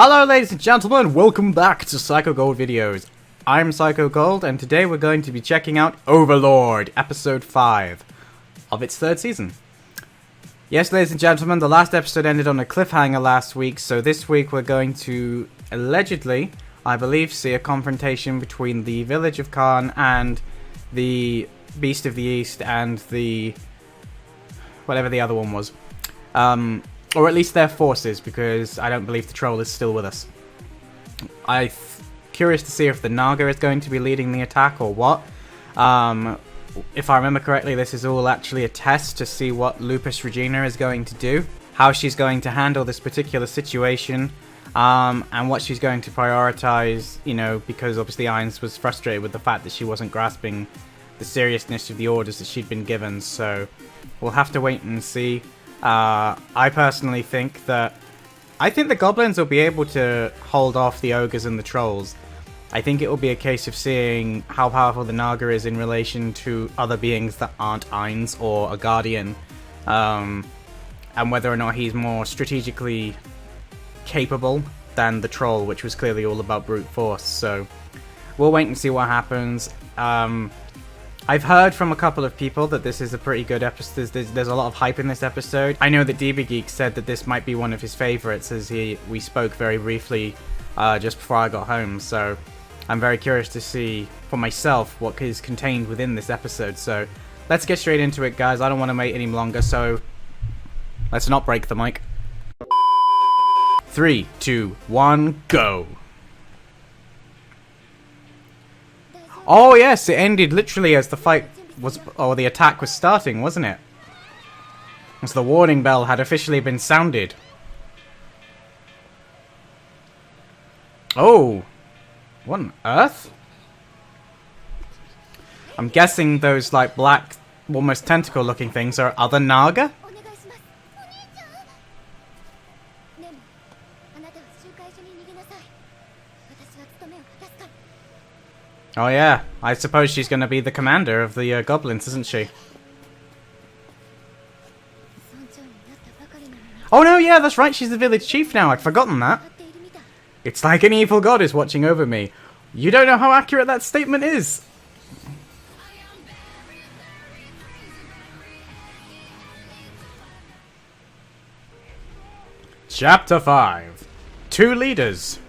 Hello ladies and gentlemen, welcome back to Psycho Gold Videos. I'm Psycho Gold and today we're going to be checking out Overlord, episode 5 of its third season. Yes ladies and gentlemen, the last episode ended on a cliffhanger last week, so this week we're going to allegedly, I believe, see a confrontation between the village of Cairne and the Beast of the East and the... whatever the other one was. Or at least their forces, because I don't believe the troll is still with us. I'm curious to see if the Naga is going to be leading the attack or what. If I remember correctly, this is all actually a test to see what Lupus Regina is going to do, how she's going to handle this particular situation, and what she's going to prioritize, you know, because obviously Ainz was frustrated with the fact that she wasn't grasping the seriousness of the orders that she'd been given, so we'll have to wait and see. I personally think that... I think the goblins will be able to hold off the ogres and the trolls. I think it will be a case of seeing how powerful the Naga is in relation to other beings that aren't Ainz or a guardian. And whether or not he's more strategically capable than the troll, which was clearly all about brute force. So we'll wait and see what happens. I've heard from a couple of people that this is a pretty good episode. There's a lot of hype in this episode. I know that DeeBeeGeek said that this might be one of his favorites, as we spoke very briefly just before I got home. So I'm very curious to see for myself what is contained within this episode. So let's get straight into it, guys. I don't want to wait any longer, so let's not break the mic. 3, 2, 1, go! Oh yes, it ended literally as the fight was, or the attack was starting, wasn't it? As the warning bell had officially been sounded. Oh! What on earth? I'm guessing those like black, almost tentacle looking things are other Naga? Oh yeah, I suppose she's going to be the commander of the goblins, isn't she? Oh no, yeah, that's right, she's the village chief now, I'd forgotten that. It's like an evil god is watching over me. You don't know how accurate that statement is. Chapter 5. 2 leaders.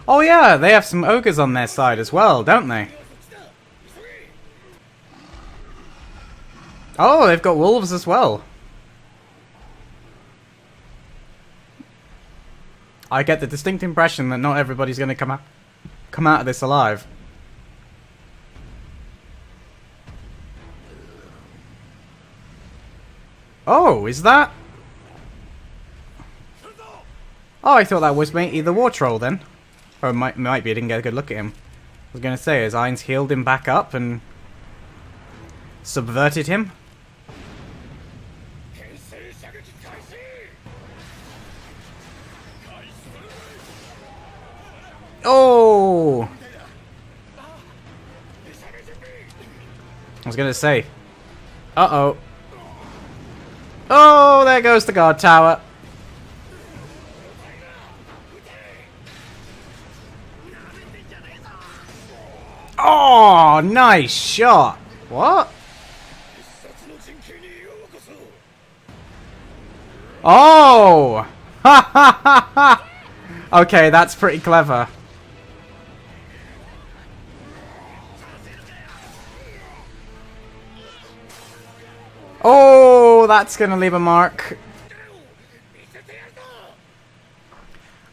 Oh yeah, they have some ogres on their side as well, don't they? Oh, they've got wolves as well. I get the distinct impression that not everybody's going to come out of this alive. Oh, is that? Oh, I thought that was maybe the war troll then. Or it might be, I didn't get a good look at him. I was going to say, has Ainz healed him back up and subverted him? Oh! I was going to say. Uh-oh. Oh, there goes the guard tower. Oh, nice shot. What? Oh! Ha ha ha ha! Okay, that's pretty clever. Oh, that's gonna leave a mark.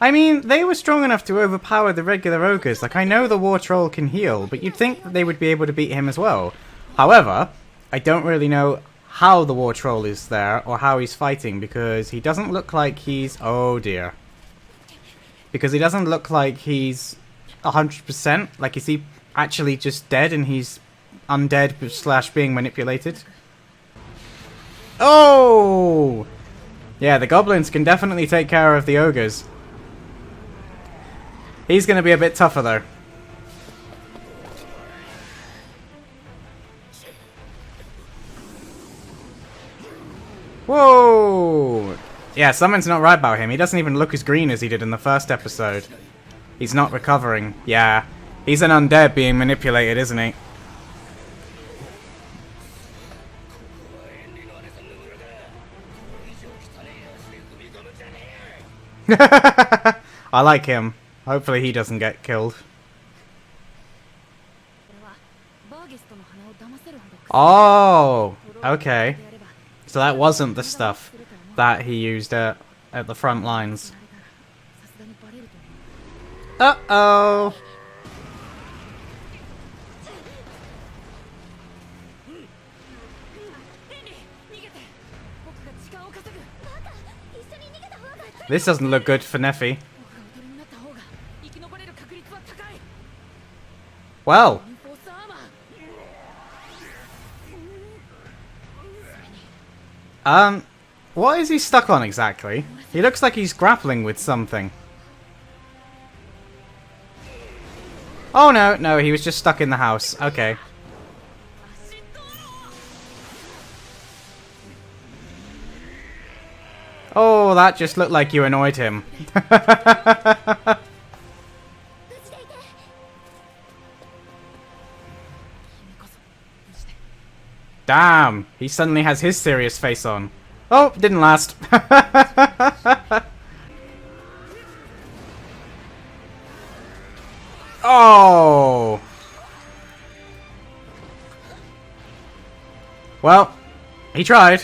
I mean, they were strong enough to overpower the regular ogres. Like, I know the war troll can heal, but you'd think that they would be able to beat him as well. However, I don't really know how the war troll is there, or how he's fighting, because he doesn't look like he's... Oh dear. Because he doesn't look like he's 100%. Like, is he actually just dead and he's undead slash being manipulated? Oh! Yeah, the goblins can definitely take care of the ogres. He's going to be a bit tougher, though. Whoa! Yeah, something's not right about him. He doesn't even look as green as he did in the first episode. He's not recovering. Yeah. He's an undead being manipulated, isn't he? I like him. Hopefully he doesn't get killed. Oh, okay. So that wasn't the stuff that he used at the front lines. Uh-oh. This doesn't look good for Neffy. Well. What is he stuck on exactly? He looks like he's grappling with something. Oh no, no, he was just stuck in the house. Okay. Oh, that just looked like you annoyed him. Damn, he suddenly has his serious face on. Oh, didn't last. Oh. Well, he tried.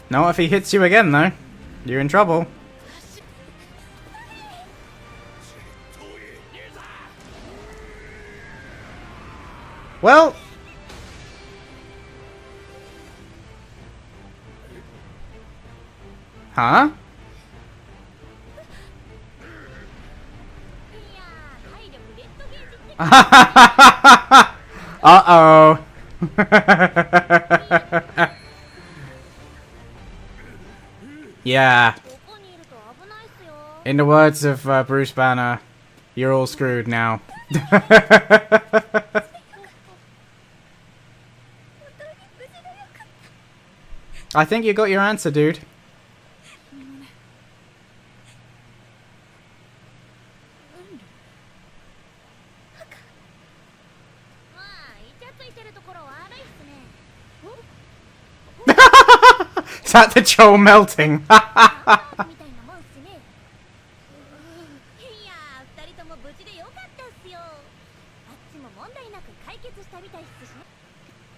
Not if he hits you again, though. You're in trouble. Well. Huh? Uh-oh. Yeah. In the words of Bruce Banner, you're all screwed now. I think you got your answer, dude. Is that the Joel melting?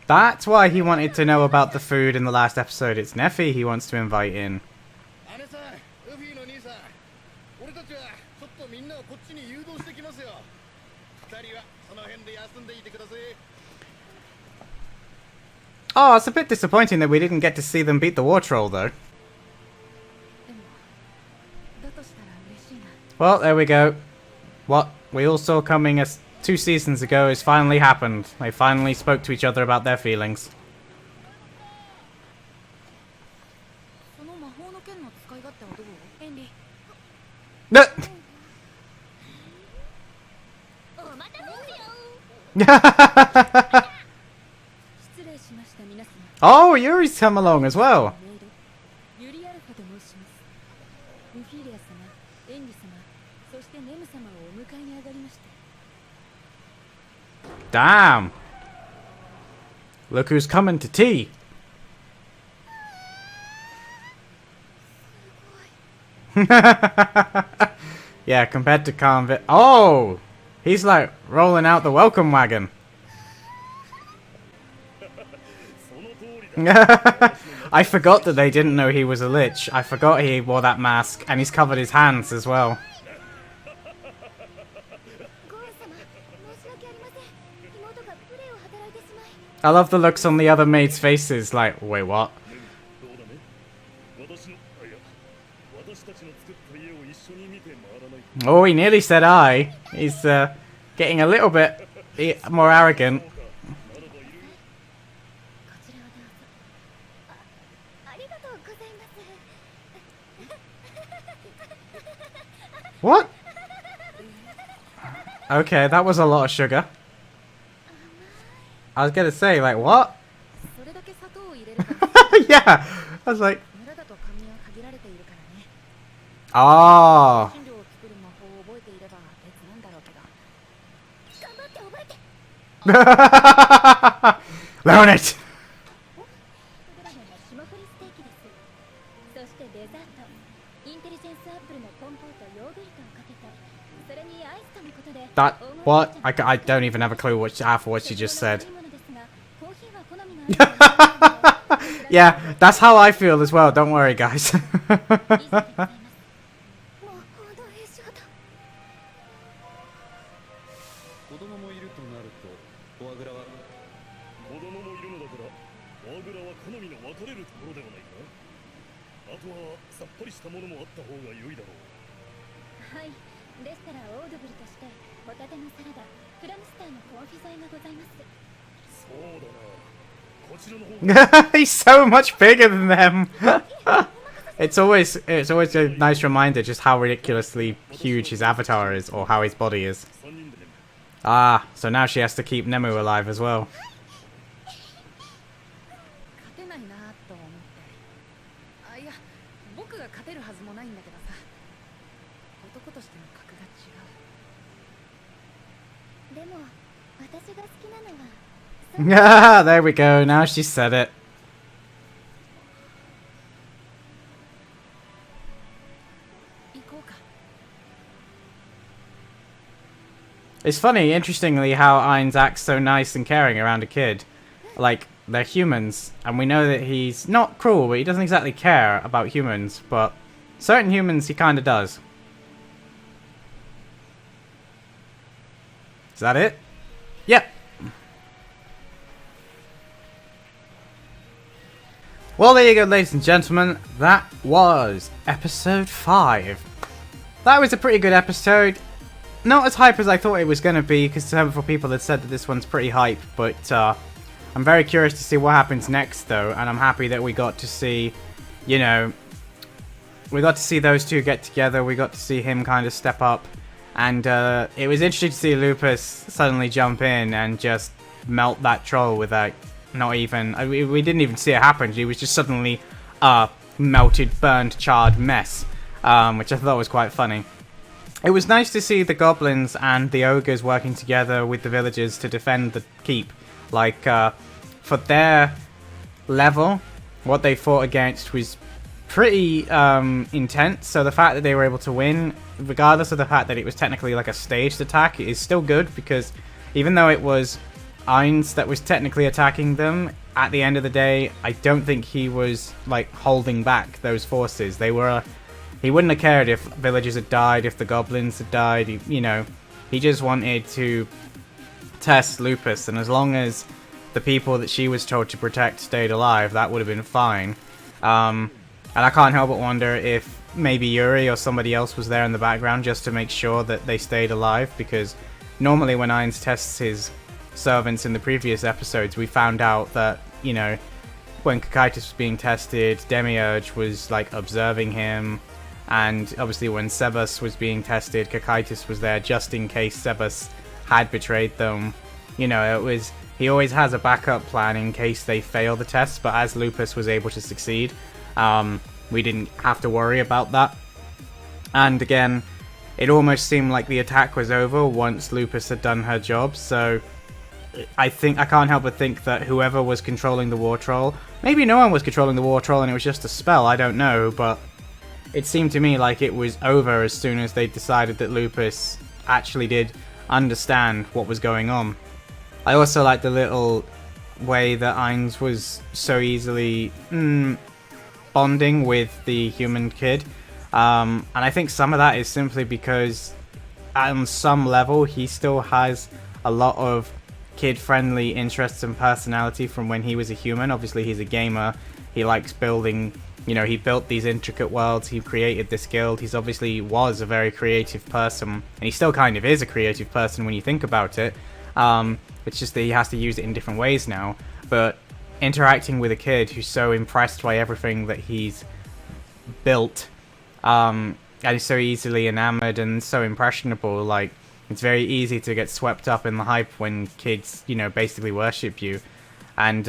That's why he wanted to know about the food in the last episode. It's Neffy he wants to invite in. Oh, it's a bit disappointing that we didn't get to see them beat the War Troll, though. Well, there we go. What we all saw coming as 2 seasons ago has finally happened. They finally spoke to each other about their feelings. Oh, Yuri's come along as well. Damn. Look who's coming to tea. Yeah, compared to Cairne. Oh! He's like rolling out the welcome wagon. I forgot that they didn't know he was a lich. I forgot he wore that mask, and he's covered his hands as well. I love the looks on the other maids' faces, like, wait, what? Oh, he nearly said I. He's getting a little bit more arrogant. What? Okay, that was a lot of sugar. I was gonna say, like, what? Yeah! I was like... Oh! Learn it! That... What? I don't even have a clue half of what she just said. Yeah, that's how I feel as well, don't worry guys. He's so much bigger than them. It's always a nice reminder just how ridiculously huge his avatar is, or how his body is. Ah, so now she has to keep Nemu alive as well. Yeah, there we go. Now she said it. It's funny, interestingly, how Ainz acts so nice and caring around a kid. Like, they're humans, and we know that he's not cruel, but he doesn't exactly care about humans, but certain humans he kinda does. Is that it? Yep. Well, there you go, ladies and gentlemen. That was episode 5. That was a pretty good episode. Not as hype as I thought it was going to be, because several people had said that this one's pretty hype, but I'm very curious to see what happens next, though, and I'm happy that we got to see, you know, we got to see those two get together, we got to see him kind of step up, and it was interesting to see Lupus suddenly jump in and just melt that troll without... Not even... we didn't even see it happen. He was just suddenly a melted, burned, charred mess. Which I thought was quite funny. It was nice to see the goblins and the ogres working together with the villagers to defend the keep. Like, for their level, what they fought against was pretty intense. So the fact that they were able to win, regardless of the fact that it was technically like a staged attack, is still good. Because even though it was... Ainz that was technically attacking them, at the end of the day, I don't think he was like holding back those forces. They were, he wouldn't have cared if villagers had died, if the goblins had died. You know, he just wanted to test Lupus, and as long as the people that she was told to protect stayed alive, that would have been fine. And I can't help but wonder if maybe Yuri or somebody else was there in the background just to make sure that they stayed alive, because normally when Ainz tests his servants in the previous episodes, we found out that, you know, when Cairne was being tested, Demiurge was like observing him, and obviously when Sebas was being tested, Cairne was there just in case Sebas had betrayed them. You know, it was, he always has a backup plan in case they fail the test, but as Lupus was able to succeed, we didn't have to worry about that. And again, it almost seemed like the attack was over once Lupus had done her job, so I can't help but think that whoever was controlling the war troll, maybe no one was controlling the war troll and it was just a spell, I don't know, but it seemed to me like it was over as soon as they decided that Lupus actually did understand what was going on. I also like the little way that Ainz was so easily bonding with the human kid, and I think some of that is simply because on some level he still has a lot of kid-friendly interests and personality from when he was a human. Obviously he's a gamer, he likes building, you know, he built these intricate worlds, he created this guild, he's obviously was a very creative person, and he still kind of is a creative person when you think about it. It's just that he has to use it in different ways now, but interacting with a kid who's so impressed by everything that he's built, and is so easily enamored and so impressionable, like, It's very easy to get swept up in the hype when kids, you know, basically worship you. And,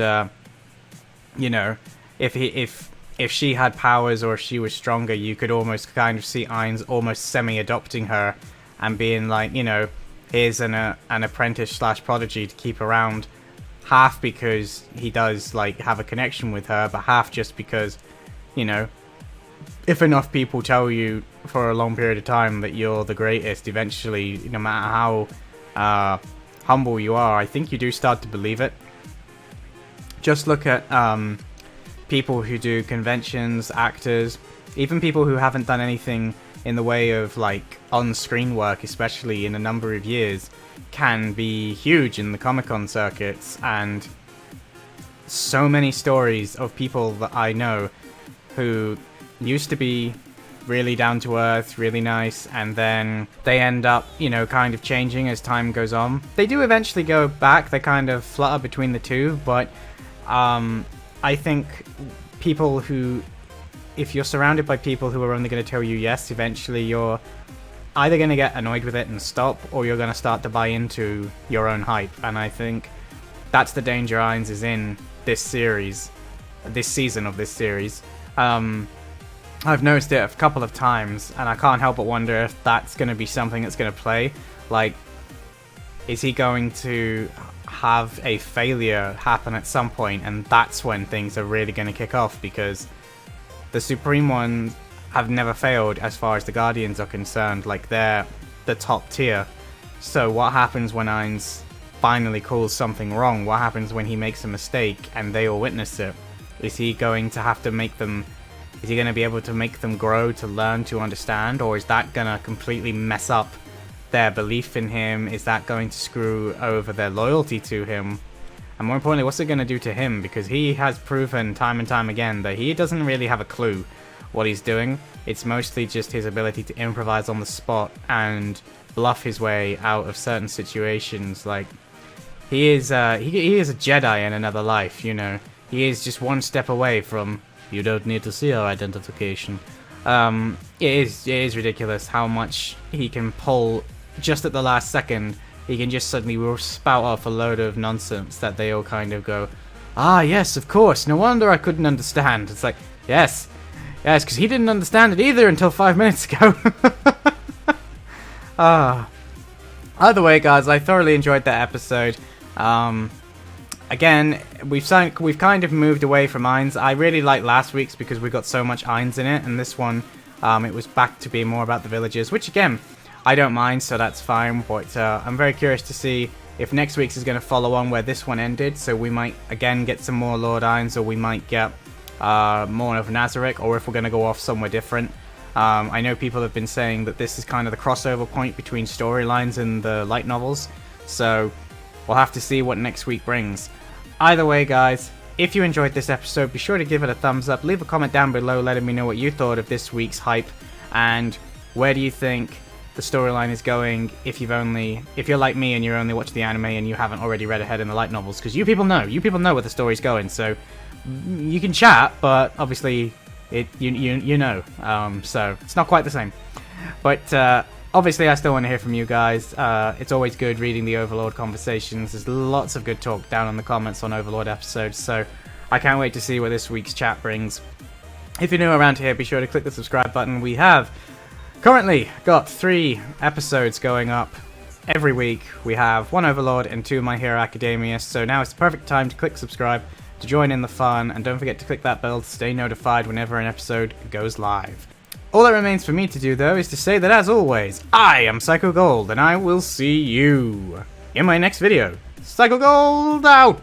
you know, if she had powers or if she was stronger, you could almost kind of see Ainz almost semi-adopting her and being like, you know, here's an apprentice slash prodigy to keep around, half because he does, like, have a connection with her, but half just because, you know, if enough people tell you for a long period of time that you're the greatest, eventually, no matter how humble you are, I think you do start to believe it. Just look at people who do conventions, actors, even people who haven't done anything in the way of, like, on-screen work, especially in a number of years, can be huge in the Comic-Con circuits. And so many stories of people that I know who used to be really down to earth, really nice, and then they end up, you know, kind of changing as time goes on. They do eventually go back, they kind of flutter between the two, but I think people who, if you're surrounded by people who are only going to tell you yes, eventually you're either going to get annoyed with it and stop, or you're going to start to buy into your own hype. And I think that's the danger Ainz is in this series, this season of this series. I've noticed it a couple of times, and I can't help but wonder if that's going to be something that's going to play. Like, is he going to have a failure happen at some point, and that's when things are really going to kick off? Because the Supreme Ones have never failed as far as the Guardians are concerned. Like, they're the top tier. So what happens when Ainz finally calls something wrong? What happens when he makes a mistake and they all witness it? Is he going to have to make them... Is he going to be able to make them grow, to learn, to understand? Or is that going to completely mess up their belief in him? Is that going to screw over their loyalty to him? And more importantly, what's it going to do to him? Because he has proven time and time again that he doesn't really have a clue what he's doing. It's mostly just his ability to improvise on the spot and bluff his way out of certain situations. Like, he is a Jedi in another life, you know. He is just one step away from... You don't need to see our identification. It is ridiculous how much he can pull just at the last second. He can just suddenly spout off a load of nonsense that they all kind of go, ah, yes, of course, no wonder I couldn't understand. It's like, yes, because he didn't understand it either until 5 minutes ago. Either way, guys, I thoroughly enjoyed that episode. Again, we've kind of moved away from Ainz. I really liked last week's because we got so much Ainz in it, and this one, it was back to being more about the villagers, which again, I don't mind, so that's fine. But I'm very curious to see if next week's is going to follow on where this one ended. So we might again get some more Lord Ainz, or we might get more of Nazarick, or if we're going to go off somewhere different. I know people have been saying that this is kind of the crossover point between storylines and the light novels, so we'll have to see what next week brings. Either way, guys, if you enjoyed this episode, be sure to give it a thumbs up. Leave a comment down below letting me know what you thought of this week's hype, and where do you think the storyline is going if you're like me and you only watch the anime and you haven't already read ahead in the light novels, because you people know where the story's going, so you can chat, but obviously you know, so it's not quite the same. But obviously, I still want to hear from you guys. It's always good reading the Overlord conversations. There's lots of good talk down in the comments on Overlord episodes, so I can't wait to see what this week's chat brings. If you're new around here, be sure to click the subscribe button. We have currently got 3 episodes going up every week. We have 1 Overlord and 2 My Hero Academia, so now it's the perfect time to click subscribe to join in the fun, and don't forget to click that bell to stay notified whenever an episode goes live. All that remains for me to do, though, is to say that, as always, I am Psycho Gold, and I will see you in my next video. Psycho Gold out!